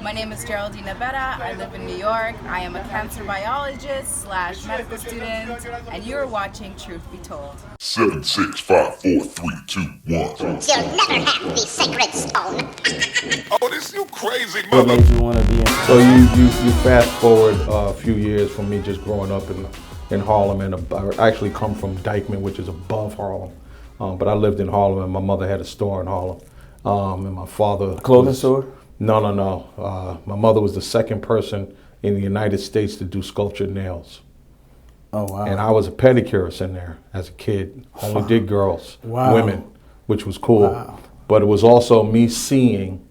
My name is Geraldine Navetta. I live in New York. I am a cancer biologist / medical student, and you're watching Truth Be Told. 7, 6, 5, 4, 3, 2, 1. You'll never have the sacred stone. Oh, this you crazy What mother. made you want to be in? So you fast forward a few years from me just growing up in Harlem, and I actually come from Dyckman, which is above Harlem. But I lived in Harlem, and my mother had a store in Harlem. And my father... Clothing store? No. My mother was the second person in the United States to do sculptured nails. Oh, wow. And I was a pedicurist in there as a kid. Only did girls, women, which was cool. Wow. But it was also me seeing,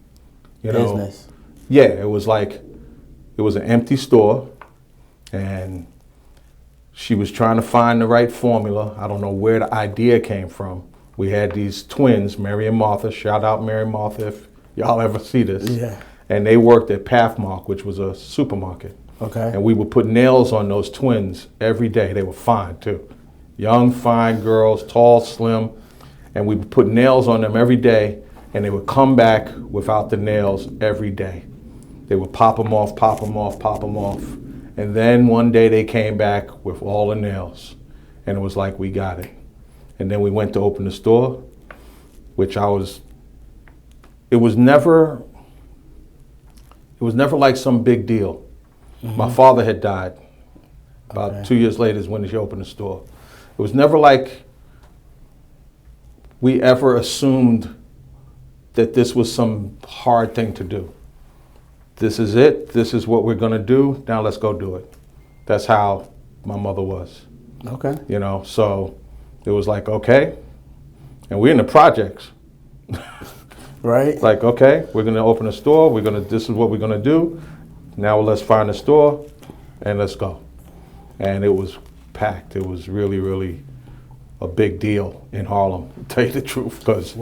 Business. Yeah, it was like, it was an empty store, and she was trying to find the right formula. I don't know where the idea came from. We had these twins, Mary and Martha. Shout out Mary and Martha if y'all ever see this. Yeah. And they worked at Pathmark, which was a supermarket. Okay. And we would put nails on those twins every day. They were fine too. Young, fine girls, tall, slim. And we would put nails on them every day, and they would come back without the nails every day. They would pop them off, pop them off, pop them off. And then one day they came back with all the nails. And it was like, we got it. And then we went to open the store, which it was never like some big deal. Mm-hmm. My father had died. About 2 years later is when she opened the store. It was never like we ever assumed that this was some hard thing to do. This is it. This is what we're going to do. Now let's go do it. That's how my mother was. Okay. So it was like, okay. And we're in the projects. Right. Like, okay, we're going to open a store. This is what we're going to do. Now let's find a store and let's go. And it was packed. It was really, really a big deal in Harlem, to tell you the truth, because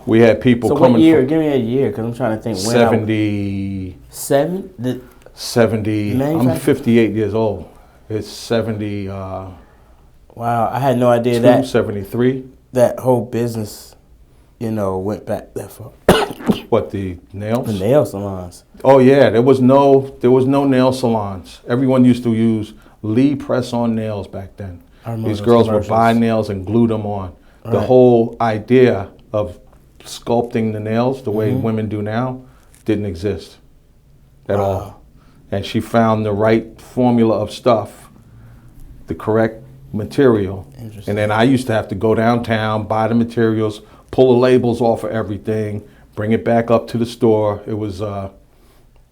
we had people coming. So what year? Give me a year, because I'm trying to think. 70. 70. I'm 58 years old. It's 70. Wow, I had no idea that. 73. That whole business, went back that far. What, the nails? The nail salons. Oh yeah, there was no nail salons. Everyone used to use Lee press-on nails back then. These girls would buy nails and glue them on. Right. The whole idea of sculpting the nails the way women do now didn't exist at all. And she found the right formula of stuff, the correct material. And then I used to have to go downtown, buy the materials, pull the labels off of everything, bring it back up to the store. It was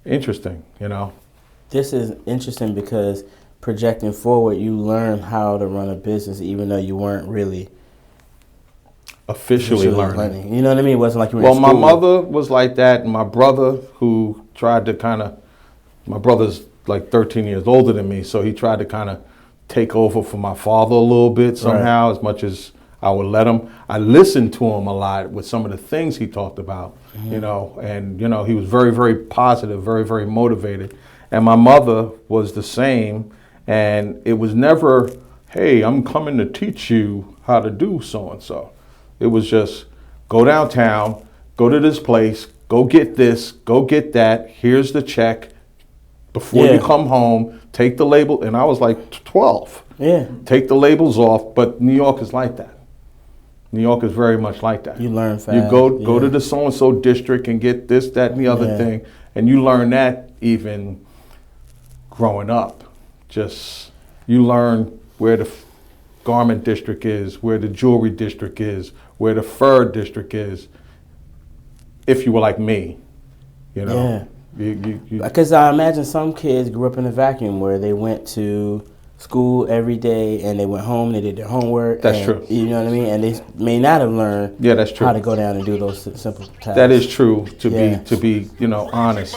interesting, This is interesting because projecting forward, you learn how to run a business even though you weren't really officially learning. You know what I mean? It wasn't like you were in school. My mother was like that, and my brother, who tried to my brother's like 13 years older than me, so he tried to kind of take over for my father a little bit somehow, as much as I would let him. I listened to him a lot with some of the things he talked about, and he was very, very positive, very, very motivated. And my mother was the same, and it was never, hey, I'm coming to teach you how to do so-and-so. It was just, go downtown, go to this place, go get this, go get that, here's the check. Before you come home, take the label, and I was like 12. Yeah. Take the labels off, but New York is like that. New York is very much like that. You learn fast. You go to the so-and-so district and get this, that, and the other thing, and you learn that even growing up. Just, you learn where the garment district is, where the jewelry district is, where the fur district is, if you were like me, Yeah. Because I imagine some kids grew up in a vacuum where they went to school every day and they went home, they did their homework. That's true. You know what I mean? And they may not have learned that's true. how to go down and do those simple tasks. That is true, to be honest.